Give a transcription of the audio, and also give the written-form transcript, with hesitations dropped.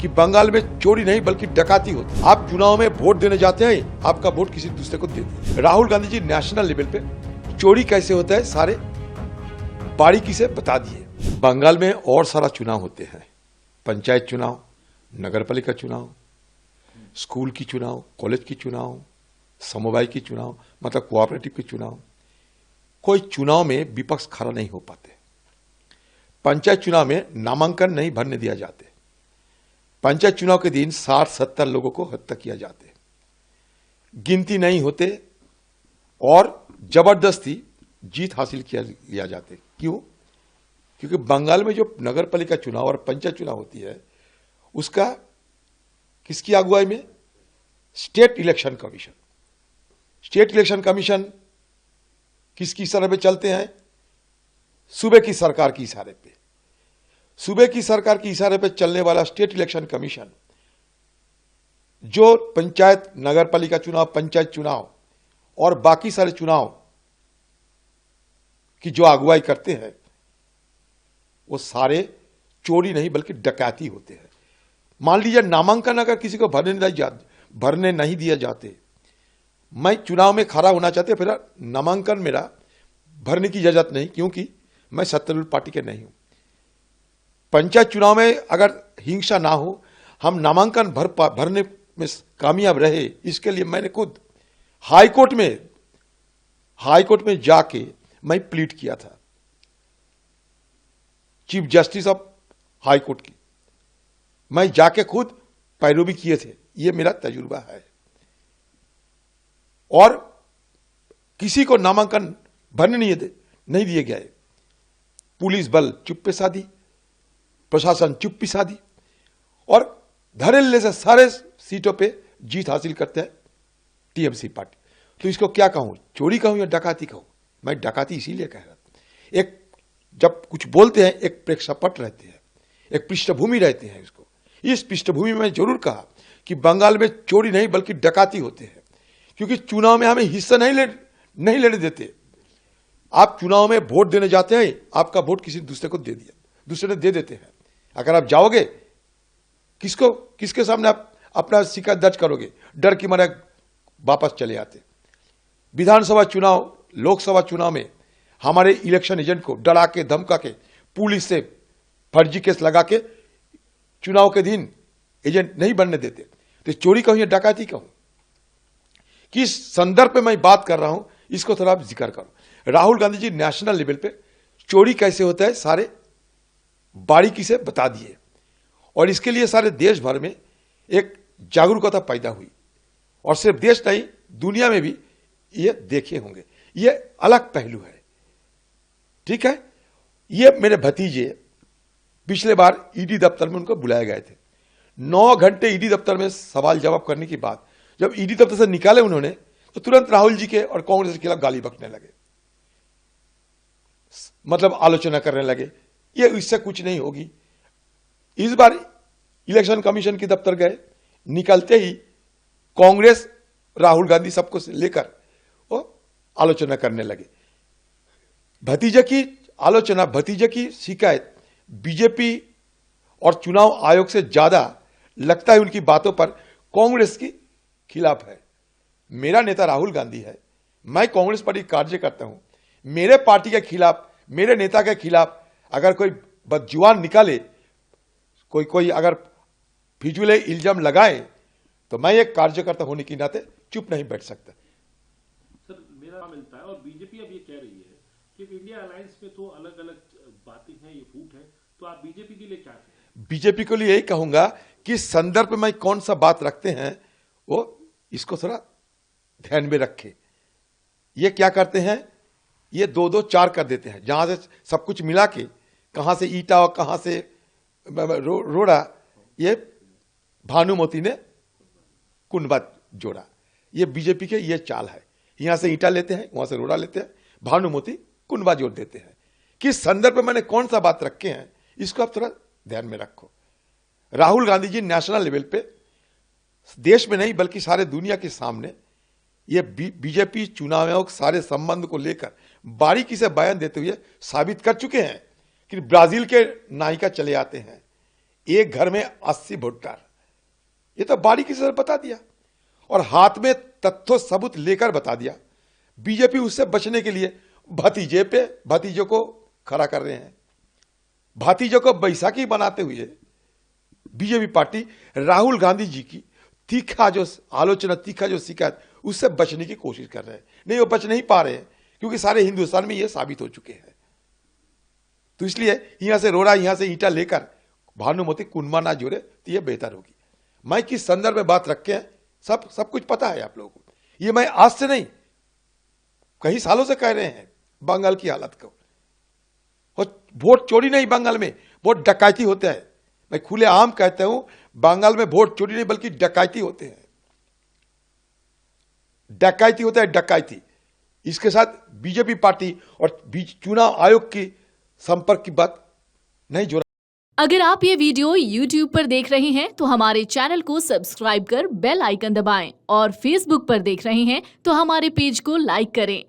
कि बंगाल में चोरी नहीं बल्कि डकाती होती है। आप चुनाव में वोट देने जाते हैं, आपका वोट किसी दूसरे को दे दें। राहुल गांधी जी नेशनल लेवल पे चोरी कैसे होता है सारे बारीकी से बता दिए। बंगाल में और सारा चुनाव होते हैं, पंचायत चुनाव, नगरपालिका चुनाव, स्कूल की चुनाव, कॉलेज की चुनाव, समवाय की चुनाव, मतलब कोऑपरेटिव की चुनाव। कोई चुनाव में विपक्ष खड़ा नहीं हो पाते। पंचायत चुनाव में नामांकन नहीं भरने दिया जाते। पंचायत चुनाव के दिन 60-70 लोगों को हत्या किया जाते, गिनती नहीं होते और जबरदस्ती जीत हासिल किया जाते। क्यों? क्योंकि बंगाल में जो नगरपालिका चुनाव और पंचायत चुनाव होती है उसका किसकी अगुवाई में? State election commission. State election commission किसकी इशारे पे चलते हैं? सूबे की सरकार की इशारे पे। सूबे की सरकार की इशारे पे चलने वाला स्टेट इलेक्शन कमीशन जो पंचायत, नगरपालिका चुनाव, पंचायत चुनाव और बाकी सारे चुनाव की जो अगुवाई करते हैं वो सारे चोरी नहीं बल्कि डकैती होते हैं। मान लीजिए नामांकन अगर किसी को भरने नहीं दिया जाते, मैं चुनाव में खड़ा होना चाहते, फिर नामांकन मेरा भरने की इजाजत नहीं, क्योंकि मैं सत्तारूढ़ पार्टी के नहीं हूं। पंचायत चुनाव में अगर हिंसा ना हो, हम नामांकन भरने में कामयाब रहे, इसके लिए मैंने खुद हाईकोर्ट में जाके मैं प्लीड किया था, चीफ जस्टिस ऑफ हाईकोर्ट की। मैं जाके खुद पैरवी किए थे, ये मेरा तजुर्बा है। और किसी को नामांकन भरने नहीं दिए गए। पुलिस बल चुप्पे साधी, प्रशासन चुप्पी साधी और धड़ल्ले से सारे सीटों पे जीत हासिल करते हैं टीएमसी पार्टी। तो इसको क्या कहूं, चोरी कहूं या डकाती कहूं? मैं डकाती इसीलिए कह रहा था। एक जब कुछ बोलते हैं एक प्रेक्षापट रहते हैं, एक पृष्ठभूमि रहते हैं। इसको इस पृष्ठभूमि में जरूर कहा कि बंगाल में चोरी नहीं बल्कि डकाती होते हैं, क्योंकि चुनाव में हमें हिस्सा नहीं लेने देते। आप चुनाव में वोट देने जाते हैं, आपका वोट किसी दूसरे को दूसरे ने दे देते हैं। अगर आप जाओगे, किसके सामने आप अपना शिकायत दर्ज करोगे? डर की मारे वापस चले आते। विधानसभा चुनाव, लोकसभा चुनाव में हमारे इलेक्शन एजेंट को डरा के धमका के पुलिस से फर्जी केस लगा के चुनाव के दिन एजेंट नहीं बनने देते। तो चोरी कहूं या डकैती कहूं? किस संदर्भ में मैं बात कर रहा हूं, इसको थोड़ा आप जिक्र करो। राहुल गांधी जी नेशनल लेवल पे चोरी कैसे होता है सारे बारीकी से बता दिए, और इसके लिए सारे देश भर में एक जागरूकता पैदा हुई। और सिर्फ देश नहीं, दुनिया में भी ये देखे होंगे। ये अलग पहलू है, ठीक है। ये मेरे भतीजे पिछले बार ईडी दफ्तर में उनको बुलाए गए थे। 9 घंटे ईडी दफ्तर में सवाल जवाब करने के बाद जब ईडी दफ्तर से निकाले उन्होंने, तो तुरंत राहुल जी के और कांग्रेस के खिलाफ गाली बकने लगे, मतलब आलोचना करने लगे। ये इससे कुछ नहीं होगी। इस बार इलेक्शन कमीशन के दफ्तर गए, निकलते ही कांग्रेस, राहुल गांधी सबको लेकर वो आलोचना करने लगे। भतीजे की आलोचना, भतीजे की शिकायत बीजेपी और चुनाव आयोग से ज्यादा लगता है उनकी बातों पर कांग्रेस की खिलाफ है। मेरा नेता राहुल गांधी है, मैं कांग्रेस पार्टी कार्यकर्ता हूं। मेरे पार्टी के खिलाफ, मेरे नेता के खिलाफ अगर कोई बदजुबान निकाले, कोई अगर फिजूले इल्जाम लगाए, तो मैं एक कार्यकर्ता होने के नाते चुप नहीं बैठ सकता। सर, मेरा मिलता है और बीजेपी अब ये कह रही है कि इंडिया अलायंस में तो अलग अलग बातें हैं, ये फूट है, तो आप बीजेपी के लिए क्या कहें? बीजेपी के लिए यही कहूंगा कि संदर्भ में कौन सा बात रखते हैं वो इसको थोड़ा ध्यान में रखे। ये क्या करते हैं, ये 2-2, 4 कर देते हैं। जहां से सब कुछ मिला के, कहां से ईटा और कहां से रोड़ा, ये भानुमति ने कुंडवा जोड़ा। ये बीजेपी के ये चाल है। यहां से ईटा लेते हैं, वहां से रोड़ा लेते हैं, भानुमति कुंडवा जोड़ देते हैं। किस संदर्भ में मैंने कौन सा बात रखे हैं, इसको आप थोड़ा ध्यान में रखो। राहुल गांधी जी नेशनल लेवल पे देश में नहीं बल्कि सारे दुनिया के सामने ये बीजेपी चुनाव आयोग सारे संबंध को लेकर बारीकी से बयान देते हुए साबित कर चुके हैं कि ब्राजील के नायिका चले आते हैं, एक घर में 80 वोटर, ये तो बारीकी से बता दिया और हाथ में तथ्य सबूत लेकर बता दिया। बीजेपी उससे बचने के लिए भतीजों को खड़ा कर रहे हैं। भतीजों को बैसाखी बनाते हुए बीजेपी पार्टी राहुल गांधी जी की तीखा जो आलोचना, तीखा जो शिकायत, उससे बचने की कोशिश कर रहे हैं। नहीं, वो बच नहीं पा रहे हैं क्योंकि सारे हिंदुस्तान में ये साबित हो चुके हैं। तो इसलिए यहां से रोड़ा, यहां से ईंटा लेकर भानुमति कुनमा ना जोड़े तो ये बेहतर होगी। मैं किस संदर्भ में बात रखे हैं सब कुछ पता है आप लोगों को। ये मैं आज से नहीं, कई सालों से कह रहे हैं बंगाल की हालत को। और वोट चोरी नहीं, बंगाल में वोट डकैती होते हैं। मैं खुले आम कहता हूं, बंगाल में वोट चोरी नहीं बल्कि डकैती होते हैं। डकैती होता है, डकैती। इसके साथ बीजेपी पार्टी और चुनाव आयोग की संपर्क की बात नहीं जोड़ा। अगर आप ये वीडियो YouTube पर देख रहे हैं तो हमारे चैनल को सब्सक्राइब कर बेल आइकन दबाएं और Facebook पर देख रहे हैं तो हमारे पेज को लाइक करें।